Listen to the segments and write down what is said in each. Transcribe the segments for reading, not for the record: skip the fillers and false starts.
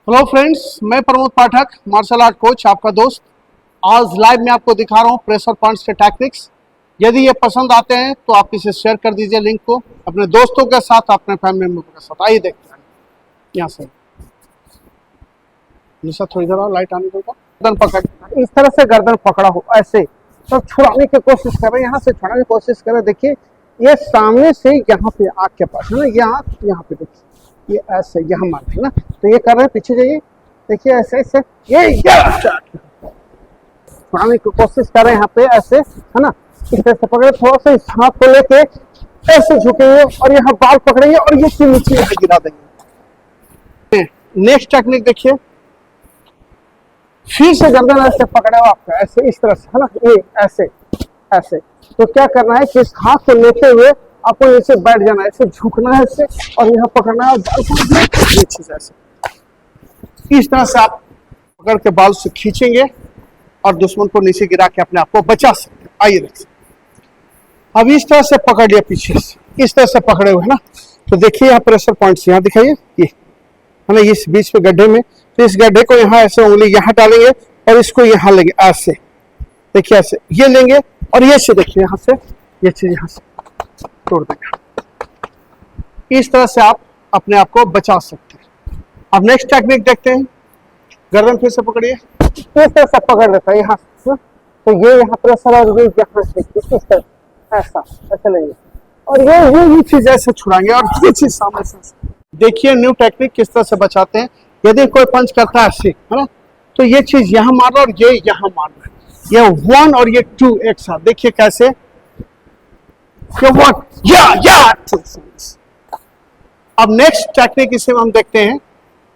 Hello friends, मैं प्रमोद पाठक, martial art coach, आपका दोस्त। आज लाइव में आपको दिखा रहा हूँ प्रेशर पॉइंट्स के टेक्निक्स। यदि ये पसंद आते हैं तो आप इसे शेयर कर दीजिए लिंक को अपने दोस्तों के साथ, अपने फैमिली मेंबर के साथ। आइए देखते हैं। यहाँ से निशा थोड़ी देर और लाइट आने दो। गर्दन पकड़, इस तरह से गर्दन पकड़ा हो ऐसे, तो छुड़ाने की कोशिश करें। यहाँ से छुड़ाने की कोशिश करें। देखिए ये सामने से यहाँ पे आँख के पास है ना, ये आँख यहाँ पे देखिए, ये ऐसे यहाँ मार है ना, तो ये कर रहे हैं। पीछे जाइए, देखिए ऐसे ऐसे ये छुड़ाने की कोशिश कर रहे हैं यहाँ पे ऐसे, है ना। इस तरह से पकड़े, थोड़ा सा इस हाथ को लेके ऐसे झुकेंगे और यहाँ बाल पकड़ेंगे और ये नीचे यहाँ गिरा देंगे। नेक्स्ट टेक्निक देखिए, फिर से गर्दन ऐसे पकड़े हो आपका ऐसे, इस तरह से है ना, ये ऐसे ऐसे। तो क्या करना है कि इस हाथ को लेते हुए आपको ऐसे बैठ जाना है, ऐसे झुकना है ऐसे, और यहाँ पकड़ना है ये चीज ऐसे। इस तरह से आप पकड़ के बाल से खींचेंगे और दुश्मन को नीचे गिरा के अपने आप को बचा सकते हैं। आइए देखिए, अब इस तरह से पकड़ लिया पीछे से, इस तरह से पकड़े हुए है ना। तो देखिए यहाँ प्रेशर पॉइंट्स यहाँ दिखाइए, ये है ना, इस बीच में गड्ढे में। तो इस गड्ढे को यहाँ ऐसे उंगली यहाँ डालेंगे और इसको यहाँ लेंगे ऐसे, देखिए ऐसे ये लेंगे और ये से देखिए यहाँ से ये चीज यहाँ से तोड़ देंगे। इस तरह से आप अपने आप को बचा सकते हैं। अब नेक्स्ट टेक्निक देखते हैं। गर्दन फिर से पकड़िए, इस तरह से पकड़ लेता है यहाँ से, तो ये यहाँ प्रेशर और ये यहाँ से इस तरह ऐसा ऐसे लेंगे और ये चीज ऐसे छुड़ाएंगे और ये चीज सामने से। देखिए न्यू टेक्निक किस तरह से बचाते हैं। यदि कोई पंच करता है ऐसे, है ना, तो ये चीज यहाँ मारना और ये यहाँ मारना है, ये 1 और ये 2 एक साथ। देखिए कैसे, ये 1 या 2। अब नेक्स्ट टेक्निक इसे हम देखते हैं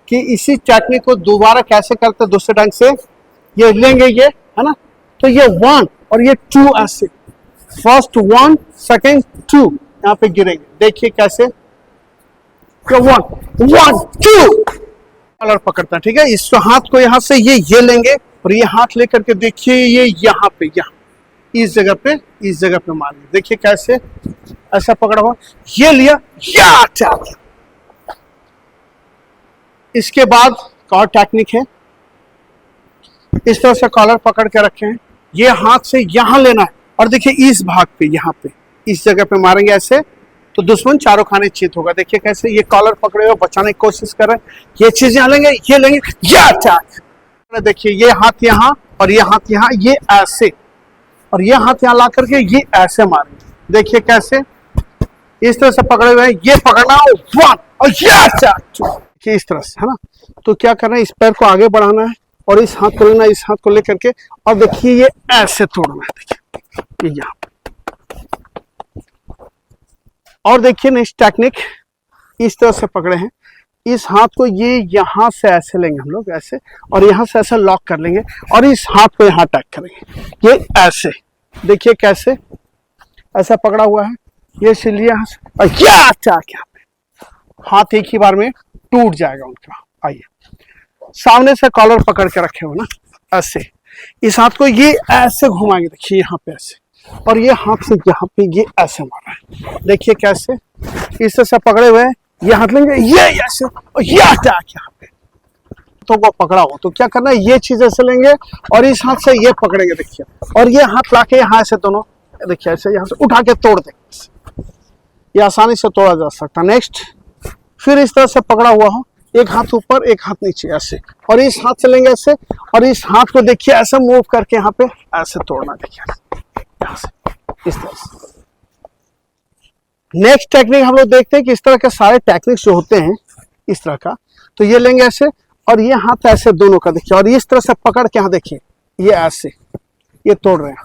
कि इसी टेक्निक को दोबारा कैसे करते हैं दूसरे ढंग से। ये लेंगे ये, है ना, तो ये 1 और ये 2 ऐसे, फर्स्ट 1 सेकेंड 2 यहाँ पे गिरेंगे। देखिए कैसे, 1 2 कलर पकड़ता है, ठीक है। इस हाथ को यहाँ से ये लेंगे और ये हाथ लेकर के देखिए ये यहाँ पे, यहाँ इस जगह पे मारेंगे। देखिए कैसे, ऐसा पकड़ा हुआ, ये लिया या। इसके बाद और टेक्निक है, इस तरह से कॉलर पकड़ के रखे हैं, ये हाथ से यहाँ लेना है और देखिए इस भाग पे, यहाँ पे इस जगह पे मारेंगे ऐसे, तो दुश्मन चारों खाने चित होगा। देखिए कैसे, ये कॉलर पकड़े हुए बचाने की कोशिश कर रहे हैं। ये चीज यहाँ लेंगे, ये लेंगे या। देखिए ये हाथ यहाँ और ये हाथ यहाँ, ये ऐसे, और ये हाथ यहाँ ला करके ये ऐसे मारेंगे। देखिए कैसे, इस तरह से पकड़े हुए हैं, ये पकड़ना 1 और ये इस तरह से, है ना। तो क्या करना है, इस पैर को आगे बढ़ाना है और इस हाथ को लेना, इस हाथ को लेकर के, और देखिए ये ऐसे तोड़ना है। देखिए ये यहाँ, और देखिए नेक्स्ट टेक्निक, इस तरह से पकड़े हैं, इस हाथ को ये यहाँ से ऐसे लेंगे हम लोग ऐसे, और यहाँ से ऐसे लॉक कर लेंगे और इस हाथ को यहाँ अटैक करेंगे, ये ऐसे। देखिए कैसे, ऐसा पकड़ा हुआ है, ये सिलिए यहाँ से और यहाँ पे हाथ एक ही बार में टूट जाएगा उनका। आइए, सामने से कॉलर पकड़ के रखे हो ना ऐसे, इस हाथ को ये ऐसे घुमाएंगे, देखिए यहाँ पे ऐसे, और ये हाथ से यहाँ पे ये ऐसे मारा है। देखिए कैसे, इस तरह से पकड़े हुए हैं, ये हाथ लेंगे ये ऐसे और ये अटैक यहाँ पे, तो वो पकड़ा हो। तो क्या करना है, ये चीज ऐसे लेंगे और इस हाथ से ये पकड़ेंगे, देखिए, और ये हाथ लाके यहाँ से दोनों, देखिए ऐसे यहाँ से उठा के तोड़ देंगे। ये आसानी से तोड़ा जा सकता है। नेक्स्ट, फिर इस तरह से पकड़ा हुआ हो, एक हाथ ऊपर एक हाथ नीचे ऐसे, और इस हाथ से लेंगे ऐसे, और इस हाथ को देखिए ऐसे मूव करके यहाँ पे ऐसे तोड़ना, देखिए यहाँ से इस तरह से। नेक्स्ट टेक्निक हम लोग देखते हैं कि इस तरह के सारे टेक्निक्स जो होते हैं इस तरह का, तो ये लेंगे ऐसे और ये हाथ ऐसे दोनों का देखिए, और इस तरह से पकड़ के यहाँ देखिए ये ऐसे, ये तोड़ रहे हैं,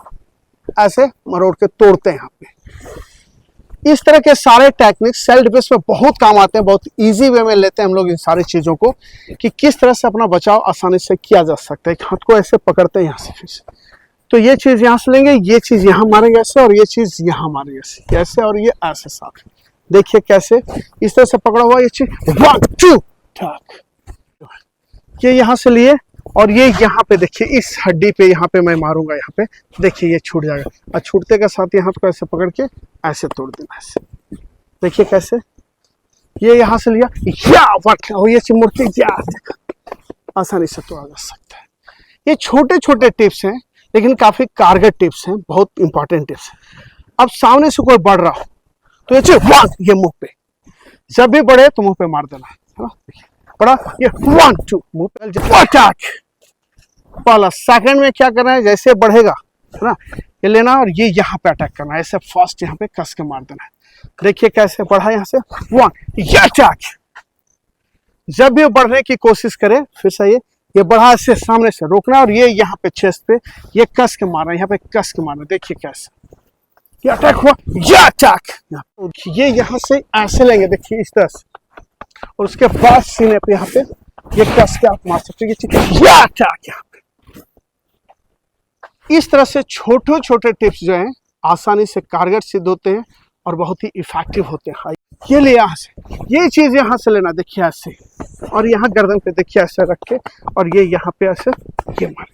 ऐसे मरोड़ के तोड़ते हैं यहाँ पे। इस तरह के सारे टेक्निक्स सेल्फ डिफेंस में बहुत काम आते हैं। बहुत इजी वे में लेते हैं हम लोग इन सारी चीजों को, कि किस तरह से अपना बचाव आसानी से किया जा सकता है। हाथ को ऐसे पकड़ते हैं यहाँ से, फिर से तो ये चीज यहाँ से लेंगे, ये चीज यहाँ मारेंगे ऐसे, और ये चीज यहाँ मारेंगे ऐसे, ऐसे और ये ऐसे साथ। देखिए कैसे, इस तरह से पकड़ा हुआ, ये चीज 1 2 ठाक, ये यहाँ से लिए और ये यहाँ पे देखिए इस हड्डी पे यहाँ पे मैं मारूंगा, यहाँ पे देखिए ये छूट जाएगा, और छूटते के साथ यहाँ को ऐसे पकड़ के ऐसे तोड़ देना ऐसे। देखिए कैसे, ये यहाँ से लिया या ये मुड़ के या आसानी से तोड़ा जा सकता है। ये छोटे छोटे टिप्स हैं लेकिन काफी कारगर टिप्स हैं, बहुत इंपॉर्टेंट टिप्स हैं। अब सामने से कोई बढ़ रहा हो तो ये मुंह पे, जब भी बढ़े तो मुंह पे मार देना है ना। बड़ा ये 1 2 मुंह पे अटैक। पहला सेकंड में क्या करना है, जैसे बढ़ेगा है ना, ये लेना और ये यहाँ पे अटैक करना है, ऐसे फर्स्ट यहाँ पे कस के मार देना है। देखिए कैसे बढ़ा, यहाँ से 1 ये अटैक। जब भी बढ़ने की कोशिश करे फिर से ये बढ़ा से सामने से रोकना और ये यहाँ पे चेस्ट पे ये कस के मारना, यहाँ पे कस के मारना। देखिए कैसे ये अटैक हुआ, ये अटैक। ये यहाँ से ऐसे लेंगे, देखिए इस तरह से, और उसके बाद सीने पे यहाँ पे ये कस के आप मार सकते हैं, ये अटैक यहाँ पे। इस तरह से छोटे छोटे टिप्स जो हैं आसानी से कारगर सिद्ध होते हैं और बहुत ही इफेक्टिव होते हैं। ये ले यहाँ से, ये चीज यहाँ से लेना, देखिए ऐसे, और यहाँ गर्दन पे देखिए ऐसे रख के, और ये यहाँ पे ऐसे ये मार,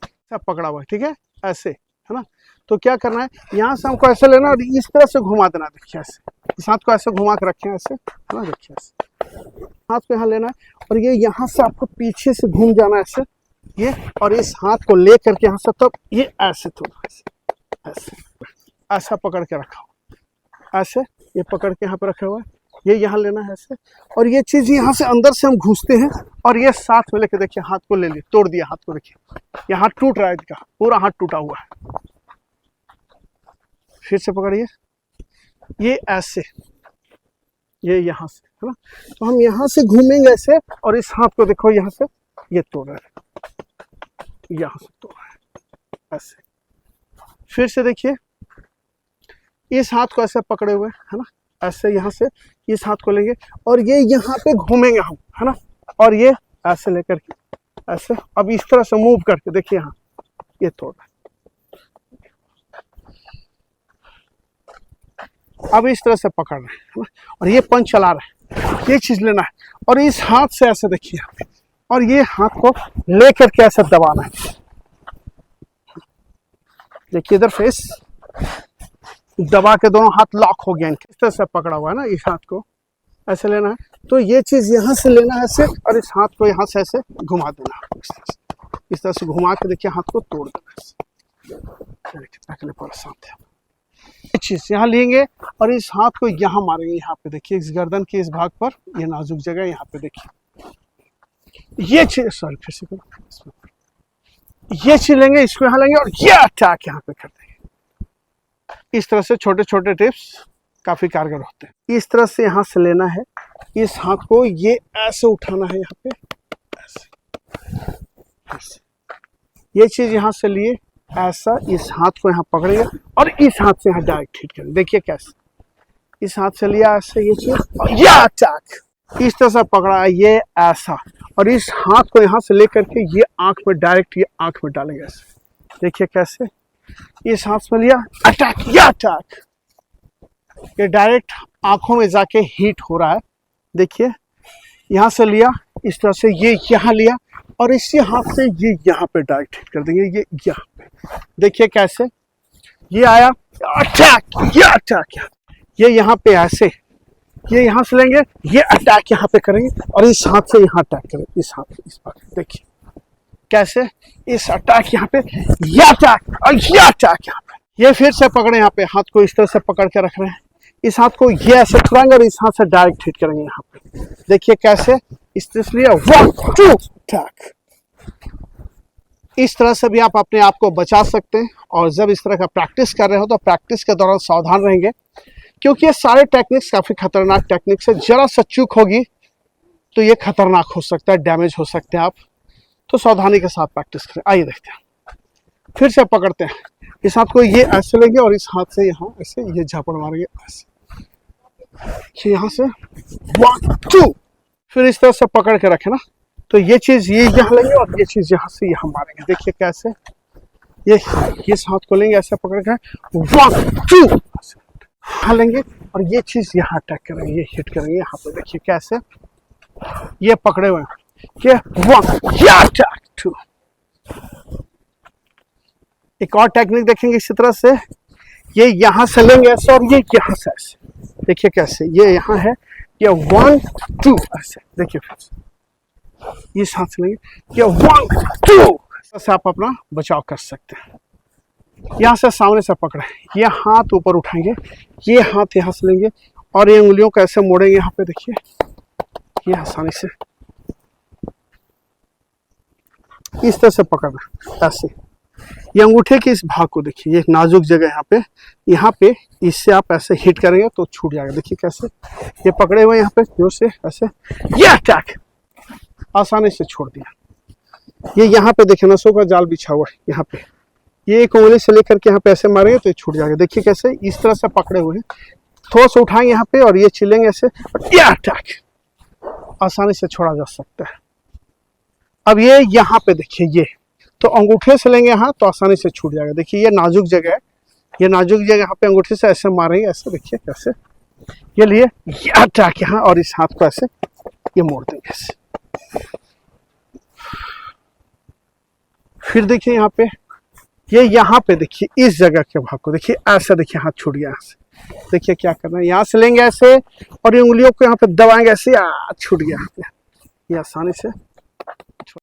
सब पकड़ा हुआ है, ठीक है ऐसे, है ना। तो क्या करना है, यहाँ से हमको ऐसे लेना और इस तरह से घुमा देना, देखिए ऐसे, इस हाथ को ऐसे घुमा के रखें ऐसे, है ना, देखिए ऐसे हाथ को यहाँ लेना है और ये यहाँ से आपको पीछे से घूम जाना ऐसे, ये, और इस हाथ को ले करके यहाँ से, तब ये ऐसे थोड़ा ऐसे ऐसा पकड़ के रखा हुआ, ऐसे ये पकड़ के यहाँ पे रखा हुआ है, ये यहाँ लेना है ऐसे, और ये चीज यहाँ से अंदर से हम घुसते हैं और ये साथ में लेके, देखिए हाथ को ले लिया, तोड़ दिया हाथ को, देखिए ये हाथ टूट रहा है, इसका पूरा हाथ टूटा हुआ है। फिर से पकड़िए, ये ऐसे, ये यहाँ से, है ना। तो हम यहाँ से घूमेंगे ऐसे, और इस हाथ को देखो यहाँ से ये तोड़ रहा है, यहाँ से तोड़ रहा है ऐसे। फिर से देखिए, इस हाथ को ऐसे पकड़े हुए, है ना, ऐसे यहाँ से इस हाथ को लेंगे और ये यहाँ पे घूमेंगे हम, है ना, और ये ऐसे लेकर के ऐसे, अब इस तरह से मूव करके देखिए, यहाँ ये तोड़ रहा है। अब इस तरह से पकड़ रहे हैं, है ना, और ये पंच चला रहा है, ये चीज लेना है, और इस हाथ से ऐसे देखिए यहाँ पे, और ये हाथ को लेकर के ऐसे दबाना है। देखिए इधर फेस दबा के दोनों हाथ लॉक हो गया, इस तरह से पकड़ा हुआ है ना, इस हाथ को ऐसे लेना है। तो ये चीज यहाँ से लेना है ऐसे, और इस हाथ को यहाँ से ऐसे घुमा देना, इस तरह से घुमा के देखिए हाथ को तोड़ देना, कितना परेशान थे। ये चीज यहाँ लेंगे और इस हाथ को यहाँ मारेंगे, यहाँ पे देखिए इस गर्दन के इस भाग पर, ये नाजुक जगह यहाँ पे देखिए, ये चीज, सॉरी फिर से, ये चीज लेंगे, इसको यहाँ लेंगे और ये अटैक यहाँ पे कर देंगे। इस तरह से छोटे छोटे टिप्स काफी कारगर होते हैं। इस तरह से यहाँ से लेना है, इस हाथ को ये ऐसे उठाना है, यहाँ पे ऐसे, ये चीज यहाँ से लिए ऐसा, इस हाथ को यहाँ पकड़ेगा और इस हाथ से यहाँ डायरेक्ट हिट करेंगे। देखिए कैसे, इस हाथ से लिया ऐसे ये चीज, और ये अटैक इस तरह से पकड़ा है, ये ऐसा, और इस हाथ को यहाँ से लेकर के ये आंख में डायरेक्ट, ये आंख में डालेंगे ऐसे। देखिए कैसे, इस हाथ में लिया अटैक, ये अटैक, ये डायरेक्ट आंखों में जाके हीट हो रहा है। देखिए यहाँ से लिया इस तरह से, ये यहाँ लिया और इसी हाथ से ये यहाँ पे डायरेक्ट हिट कर देंगे, ये यहाँ पे देखिए कैसे, ये आया अटैक, ये अटैक, ये यहाँ पे ऐसे, ये यहाँ से लेंगे, ये अटैक यहाँ पे करेंगे और इस हाथ से यहाँ अटैक करेंगे, इस हाथ से इस बार देखिए कैसे, इस अटैक यहाँ पे, ये अटैक और ये अटैक यहाँ पे। ये फिर से पकड़े, यहाँ पे हाथ को इस तरह से पकड़ के रख रहे हैं, इस हाथ को ये ऐसे छुड़ाएंगे और इस हाथ से डायरेक्ट हिट करेंगे यहाँ पे। देखिए कैसे, इस तरह से 1 2 अटैक। इस तरह से भी आप अपने आप को बचा सकते हैं, और जब इस तरह का प्रैक्टिस कर रहे हो तो प्रैक्टिस के दौरान सावधान रहेंगे, क्योंकि ये सारे टेक्निक्स काफी खतरनाक टेक्निक्स है। जरा सा चूक होगी तो ये खतरनाक हो सकता है, डैमेज हो सकते हैं आप, तो सावधानी के साथ प्रैक्टिस करें। आइए देखते हैं, फिर से पकड़ते हैं, इस हाथ को ये ऐसे लेंगे और इस हाथ से यहाँ ऐसे ये झापड़ मारेंगे ऐसे, यहाँ से 1 2, फिर इस तरह से पकड़ के रखे ना, तो ये चीज ये यहाँ लेंगे और ये चीज यहाँ से यहाँ मारेंगे। देखिए कैसे, ये इस हाथ को लेंगे ऐसे पकड़ के 1 2 यहाँ लेंगे और ये चीज यहाँ अटैक करेंगे, ये हिट करेंगे यहाँ पे। देखिए कैसे, ये पकड़े हुए हैं, ये 1 ये अटैक 2। एक और टेक्निक देखेंगे इसी तरह से, ये यहाँ से लेंगे ऐसे और ये यहाँ से ऐसे। देखिए कैसे, ये यहाँ है, ये 1 2 ऐसे। देखिए फिर ये सांस लेंगे, ये 1 2 से आप अपना बचाव कर सकते हैं। यहाँ से सामने से पकड़े, ये हाथ ऊपर उठाएंगे, ये हाथ यहाँ से लेंगे और ये उंगलियों को ऐसे मोड़ेंगे। यहाँ पे देखिए, ये आसानी से इस तरह से पकड़ना, ऐसे। ये अंगूठे के इस भाग को देखिए, ये नाजुक जगह यहाँ पे इससे आप ऐसे हिट करेंगे तो छूट जाएगा। देखिए कैसे ये पकड़े हुए यहाँ पे जोर से ऐसे, ये अटैक आसानी से छोड़ दिया। ये यहाँ पे देखिए नसों का जाल बिछा हुआ है यहाँ पे, ये एक उंगली से लेकर के यहाँ पे ऐसे मारेंगे तो ये छूट जाएगा। देखिए कैसे इस तरह से पकड़े हुए हैं, थोड़ा सा उठाएंगे यहाँ पे और ये चिलेंगे ऐसे, ये अटैक आसानी से छोड़ा जा सकता है। अब ये यहाँ पे देखिए, ये तो अंगूठे से लेंगे यहाँ तो आसानी से छूट जाएगा। देखिए ये नाजुक जगह है, ये नाजुक जगह यहाँ पे अंगूठे से ऐसे मारेंगे ऐसे, देखिए कैसे ये लिए, ये अटैक यहाँ, और इस हाथ को ऐसे ये मोड़ देंगे ऐसे। फिर देखिए यहाँ पे, ये यहाँ पे देखिए इस जगह के भाग को देखिए ऐसे, देखिए हाथ छूट गया यहाँ से। देखिए क्या करना है, यहाँ से लेंगे ऐसे और ये उंगलियों को यहाँ पे दबाएंगे ऐसे, छूट गया यहाँ पे। ये आसानी से